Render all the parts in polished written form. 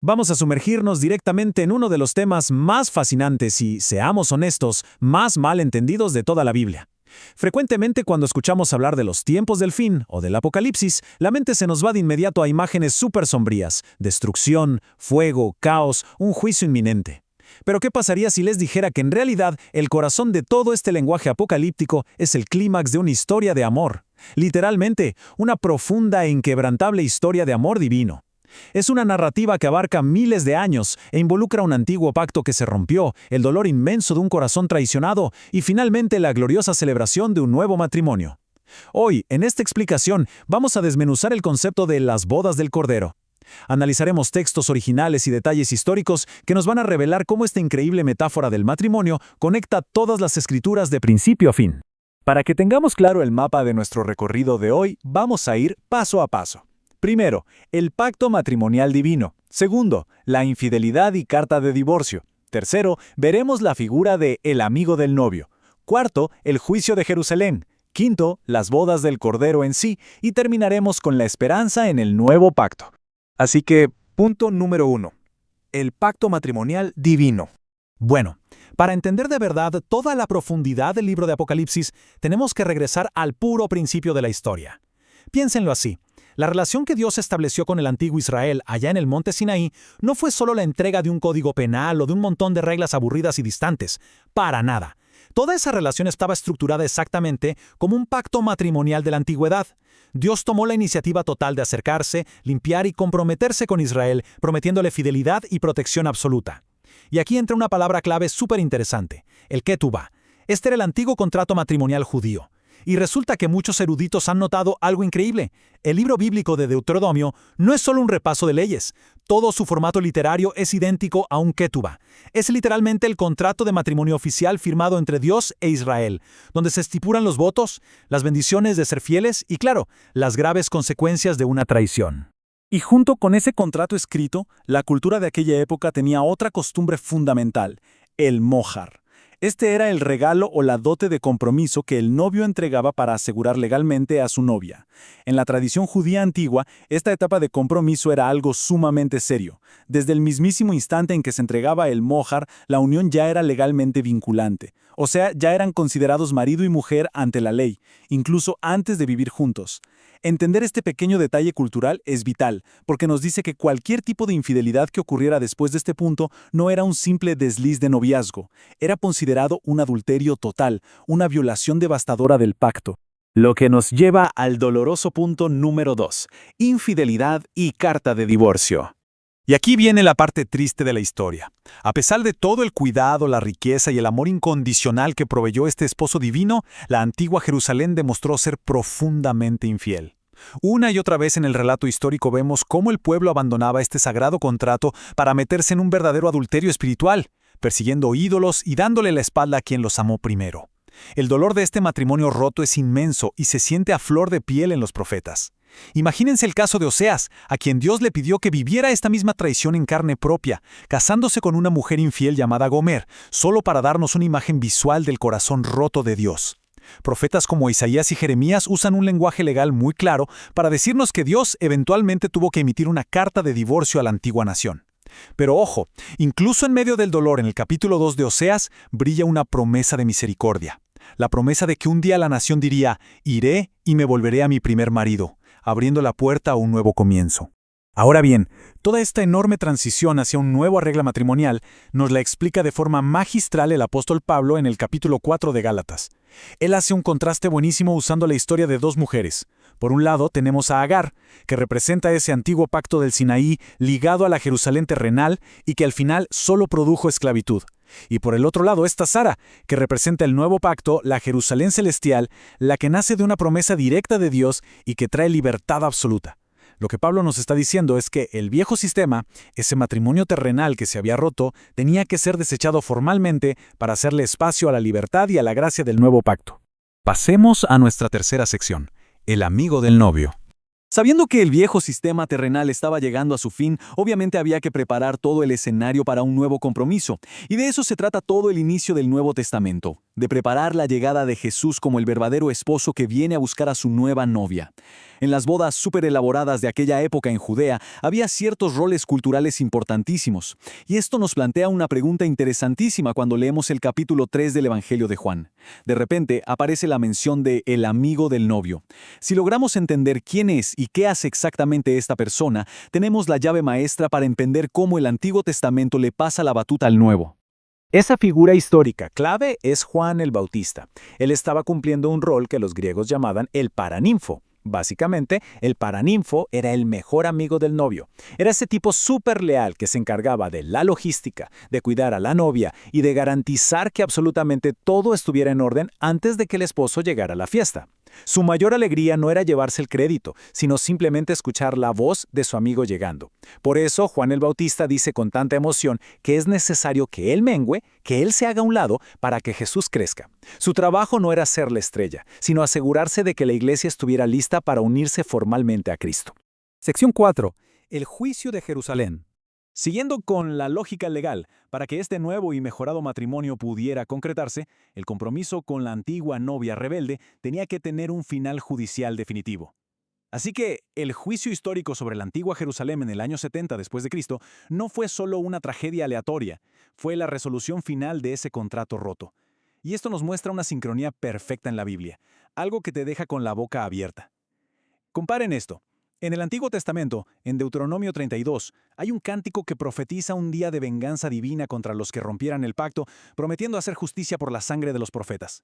Vamos a sumergirnos directamente en uno de los temas más fascinantes y, seamos honestos, más mal entendidos de toda la Biblia. Frecuentemente cuando escuchamos hablar de los tiempos del fin o del apocalipsis, la mente se nos va de inmediato a imágenes súper sombrías: destrucción, fuego, caos, un juicio inminente. Pero ¿qué pasaría si les dijera que en realidad el corazón de todo este lenguaje apocalíptico es el clímax de una historia de amor? Literalmente, una profunda e inquebrantable historia de amor divino. Es una narrativa que abarca miles de años e involucra un antiguo pacto que se rompió, el dolor inmenso de un corazón traicionado y finalmente la gloriosa celebración de un nuevo matrimonio. Hoy, en esta explicación, vamos a desmenuzar el concepto de las bodas del Cordero. Analizaremos textos originales y detalles históricos que nos van a revelar cómo esta increíble metáfora del matrimonio conecta todas las escrituras de principio a fin. Para que tengamos claro el mapa de nuestro recorrido de hoy, vamos a ir paso a paso. Primero, el pacto matrimonial divino. Segundo, la infidelidad y carta de divorcio. Tercero, veremos la figura de el amigo del novio. Cuarto, el juicio de Jerusalén. Quinto, las bodas del Cordero en sí. Y terminaremos con la esperanza en el nuevo pacto. Así que, punto número 1. El pacto matrimonial divino. Bueno, para entender de verdad toda la profundidad del libro de Apocalipsis, tenemos que regresar al puro principio de la historia. Piénsenlo así. La relación que Dios estableció con el antiguo Israel allá en el monte Sinaí no fue solo la entrega de un código penal o de un montón de reglas aburridas y distantes. Para nada. Toda esa relación estaba estructurada exactamente como un pacto matrimonial de la antigüedad. Dios tomó la iniciativa total de acercarse, limpiar y comprometerse con Israel, prometiéndole fidelidad y protección absoluta. Y aquí entra una palabra clave súper interesante: el ketubá. Este era el antiguo contrato matrimonial judío. Y resulta que muchos eruditos han notado algo increíble. El libro bíblico de Deuteronomio no es solo un repaso de leyes. Todo su formato literario es idéntico a un ketubá. Es literalmente el contrato de matrimonio oficial firmado entre Dios e Israel, donde se estipulan los votos, las bendiciones de ser fieles y, claro, las graves consecuencias de una traición. Y junto con ese contrato escrito, la cultura de aquella época tenía otra costumbre fundamental: el mohar. Este era el regalo o la dote de compromiso que el novio entregaba para asegurar legalmente a su novia. En la tradición judía antigua, esta etapa de compromiso era algo sumamente serio. Desde el mismísimo instante en que se entregaba el mohar, la unión ya era legalmente vinculante. O sea, ya eran considerados marido y mujer ante la ley, incluso antes de vivir juntos. Entender este pequeño detalle cultural es vital, porque nos dice que cualquier tipo de infidelidad que ocurriera después de este punto no era un simple desliz de noviazgo, era considerado un adulterio total, una violación devastadora del pacto. Lo que nos lleva al doloroso punto número 2, infidelidad y carta de divorcio. Y aquí viene la parte triste de la historia. A pesar de todo el cuidado, la riqueza y el amor incondicional que proveyó este esposo divino, la antigua Jerusalén demostró ser profundamente infiel. Una y otra vez en el relato histórico vemos cómo el pueblo abandonaba este sagrado contrato para meterse en un verdadero adulterio espiritual, persiguiendo ídolos y dándole la espalda a quien los amó primero. El dolor de este matrimonio roto es inmenso y se siente a flor de piel en los profetas. Imagínense el caso de Oseas, a quien Dios le pidió que viviera esta misma traición en carne propia, casándose con una mujer infiel llamada Gomer, solo para darnos una imagen visual del corazón roto de Dios. Profetas como Isaías y Jeremías usan un lenguaje legal muy claro para decirnos que Dios eventualmente tuvo que emitir una carta de divorcio a la antigua nación. Pero ojo, incluso en medio del dolor en el capítulo 2 de Oseas, brilla una promesa de misericordia. La promesa de que un día la nación diría: «Iré y me volveré a mi primer marido», abriendo la puerta a un nuevo comienzo. Ahora bien, toda esta enorme transición hacia un nuevo arreglo matrimonial nos la explica de forma magistral el apóstol Pablo en el capítulo 4 de Gálatas. Él hace un contraste buenísimo usando la historia de dos mujeres. Por un lado tenemos a Agar, que representa ese antiguo pacto del Sinaí ligado a la Jerusalén terrenal y que al final solo produjo esclavitud. Y por el otro lado está Sara, que representa el nuevo pacto, la Jerusalén celestial, la que nace de una promesa directa de Dios y que trae libertad absoluta. Lo que Pablo nos está diciendo es que el viejo sistema, ese matrimonio terrenal que se había roto, tenía que ser desechado formalmente para hacerle espacio a la libertad y a la gracia del nuevo pacto. Pasemos a nuestra tercera sección, el amigo del novio. Sabiendo que el viejo sistema terrenal estaba llegando a su fin, obviamente había que preparar todo el escenario para un nuevo compromiso, y de eso se trata todo el inicio del Nuevo Testamento. de preparar la llegada de Jesús como el verdadero esposo que viene a buscar a su nueva novia. En las bodas súper elaboradas de aquella época en Judea había ciertos roles culturales importantísimos, y esto nos plantea una pregunta interesantísima cuando leemos el capítulo 3 del Evangelio de Juan. De repente aparece la mención de el amigo del novio. Si logramos entender quién es y qué hace exactamente esta persona, tenemos la llave maestra para entender cómo el Antiguo Testamento le pasa la batuta al Nuevo. Esa figura histórica clave es Juan el Bautista. Él estaba cumpliendo un rol que los griegos llamaban el paraninfo. Básicamente, el paraninfo era el mejor amigo del novio. Era ese tipo súper leal que se encargaba de la logística, de cuidar a la novia y de garantizar que absolutamente todo estuviera en orden antes de que el esposo llegara a la fiesta. Su mayor alegría no era llevarse el crédito, sino simplemente escuchar la voz de su amigo llegando. Por eso, Juan el Bautista dice con tanta emoción que es necesario que él mengüe, que él se haga a un lado para que Jesús crezca. Su trabajo no era ser la estrella, sino asegurarse de que la iglesia estuviera lista para unirse formalmente a Cristo. Sección 4. El juicio de Jerusalén. Siguiendo con la lógica legal, para que este nuevo y mejorado matrimonio pudiera concretarse, el compromiso con la antigua novia rebelde tenía que tener un final judicial definitivo. Así que el juicio histórico sobre la antigua Jerusalén en el año 70 después de Cristo no fue solo una tragedia aleatoria, fue la resolución final de ese contrato roto. Y esto nos muestra una sincronía perfecta en la Biblia, algo que te deja con la boca abierta. Comparen esto. En el Antiguo Testamento, en Deuteronomio 32, hay un cántico que profetiza un día de venganza divina contra los que rompieran el pacto, prometiendo hacer justicia por la sangre de los profetas.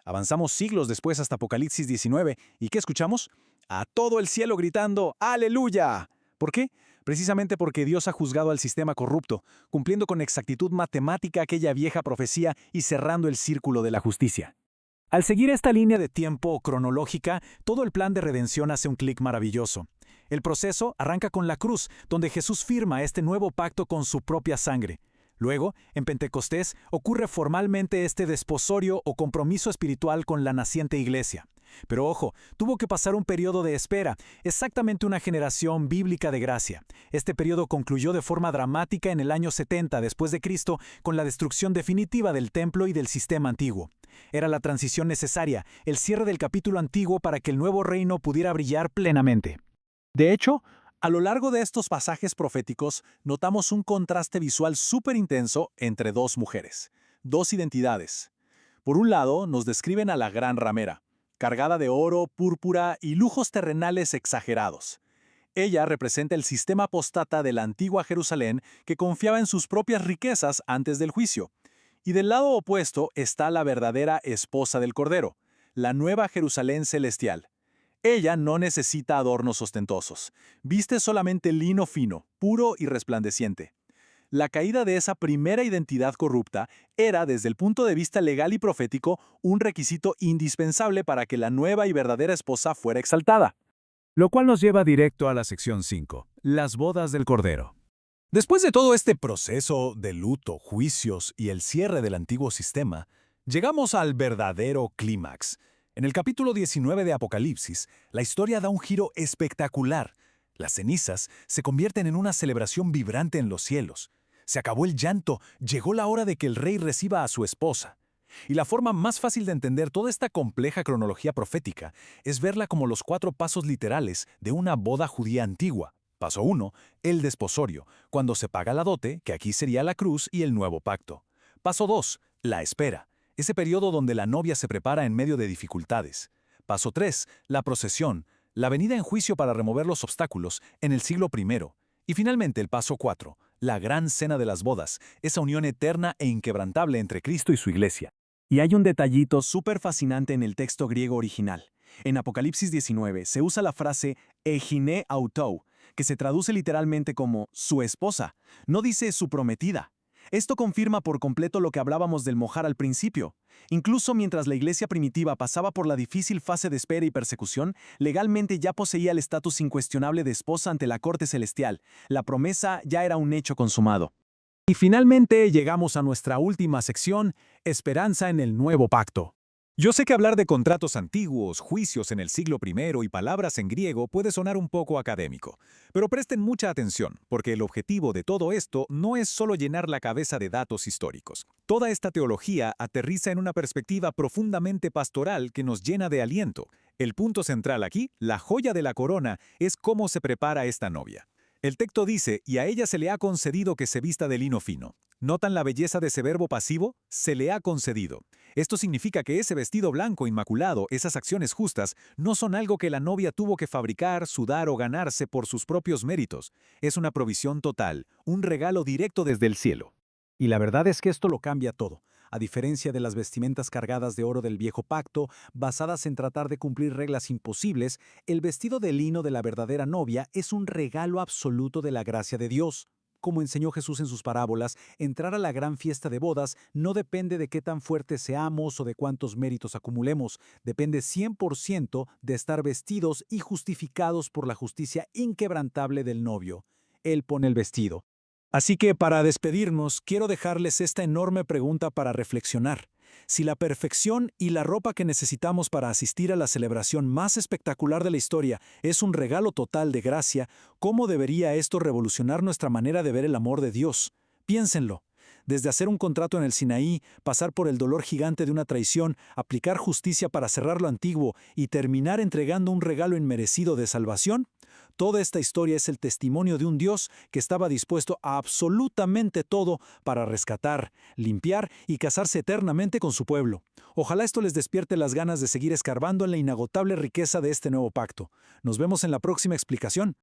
Avanzamos siglos después hasta Apocalipsis 19, ¿y qué escuchamos? A todo el cielo gritando ¡Aleluya! ¿Por qué? Precisamente porque Dios ha juzgado al sistema corrupto, cumpliendo con exactitud matemática aquella vieja profecía y cerrando el círculo de la justicia. Al seguir esta línea de tiempo cronológica, todo el plan de redención hace un clic maravilloso. El proceso arranca con la cruz, donde Jesús firma este nuevo pacto con su propia sangre. Luego, en Pentecostés, ocurre formalmente este desposorio o compromiso espiritual con la naciente iglesia. Pero ojo, tuvo que pasar un periodo de espera, exactamente una generación bíblica de gracia. Este periodo concluyó de forma dramática en el año 70 después de Cristo con la destrucción definitiva del templo y del sistema antiguo. Era la transición necesaria, el cierre del capítulo antiguo para que el nuevo reino pudiera brillar plenamente. De hecho, a lo largo de estos pasajes proféticos, notamos un contraste visual súper intenso entre dos mujeres, dos identidades. Por un lado, nos describen a la gran ramera, cargada de oro, púrpura y lujos terrenales exagerados. Ella representa el sistema apóstata de la antigua Jerusalén que confiaba en sus propias riquezas antes del juicio. Y del lado opuesto está la verdadera esposa del Cordero, la nueva Jerusalén celestial. Ella no necesita adornos ostentosos, viste solamente lino fino, puro y resplandeciente. La caída de esa primera identidad corrupta era, desde el punto de vista legal y profético, un requisito indispensable para que la nueva y verdadera esposa fuera exaltada. Lo cual nos lleva directo a la sección 5, las bodas del Cordero. Después de todo este proceso de luto, juicios y el cierre del antiguo sistema, llegamos al verdadero clímax. En el capítulo 19 de Apocalipsis, la historia da un giro espectacular. Las cenizas se convierten en una celebración vibrante en los cielos. Se acabó el llanto, llegó la hora de que el rey reciba a su esposa. Y la forma más fácil de entender toda esta compleja cronología profética es verla como los 4 pasos literales de una boda judía antigua. Paso 1, el desposorio, cuando se paga la dote, que aquí sería la cruz y el nuevo pacto. Paso 2, la espera, ese periodo donde la novia se prepara en medio de dificultades. Paso 3, la procesión, la venida en juicio para remover los obstáculos en el siglo I. Y finalmente el paso 4, la gran cena de las bodas, esa unión eterna e inquebrantable entre Cristo y su iglesia. Y hay un detallito súper fascinante en el texto griego original. En Apocalipsis 19 se usa la frase «egine autou», que se traduce literalmente como «su esposa», no dice «su prometida». Esto confirma por completo lo que hablábamos del mojar al principio. Incluso mientras la iglesia primitiva pasaba por la difícil fase de espera y persecución, legalmente ya poseía el estatus incuestionable de esposa ante la corte celestial. La promesa ya era un hecho consumado. Y finalmente llegamos a nuestra última sección, Esperanza en el Nuevo Pacto. Yo sé que hablar de contratos antiguos, juicios en el siglo I y palabras en griego puede sonar un poco académico, pero presten mucha atención, porque el objetivo de todo esto no es solo llenar la cabeza de datos históricos. Toda esta teología aterriza en una perspectiva profundamente pastoral que nos llena de aliento. El punto central aquí, la joya de la corona, es cómo se prepara esta novia. El texto dice, y a ella se le ha concedido que se vista de lino fino. ¿Notan la belleza de ese verbo pasivo? Se le ha concedido. Esto significa que ese vestido blanco inmaculado, esas acciones justas, no son algo que la novia tuvo que fabricar, sudar o ganarse por sus propios méritos. Es una provisión total, un regalo directo desde el cielo. Y la verdad es que esto lo cambia todo. A diferencia de las vestimentas cargadas de oro del viejo pacto, basadas en tratar de cumplir reglas imposibles, el vestido de lino de la verdadera novia es un regalo absoluto de la gracia de Dios. Como enseñó Jesús en sus parábolas, entrar a la gran fiesta de bodas no depende de qué tan fuertes seamos o de cuántos méritos acumulemos, depende 100% de estar vestidos y justificados por la justicia inquebrantable del novio. Él pone el vestido. Así que para despedirnos, quiero dejarles esta enorme pregunta para reflexionar. Si la perfección y la ropa que necesitamos para asistir a la celebración más espectacular de la historia es un regalo total de gracia, ¿cómo debería esto revolucionar nuestra manera de ver el amor de Dios? Piénsenlo. Desde hacer un contrato en el Sinaí, pasar por el dolor gigante de una traición, aplicar justicia para cerrar lo antiguo y terminar entregando un regalo inmerecido de salvación, toda esta historia es el testimonio de un Dios que estaba dispuesto a absolutamente todo para rescatar, limpiar y casarse eternamente con su pueblo. Ojalá esto les despierte las ganas de seguir escarbando en la inagotable riqueza de este nuevo pacto. Nos vemos en la próxima explicación.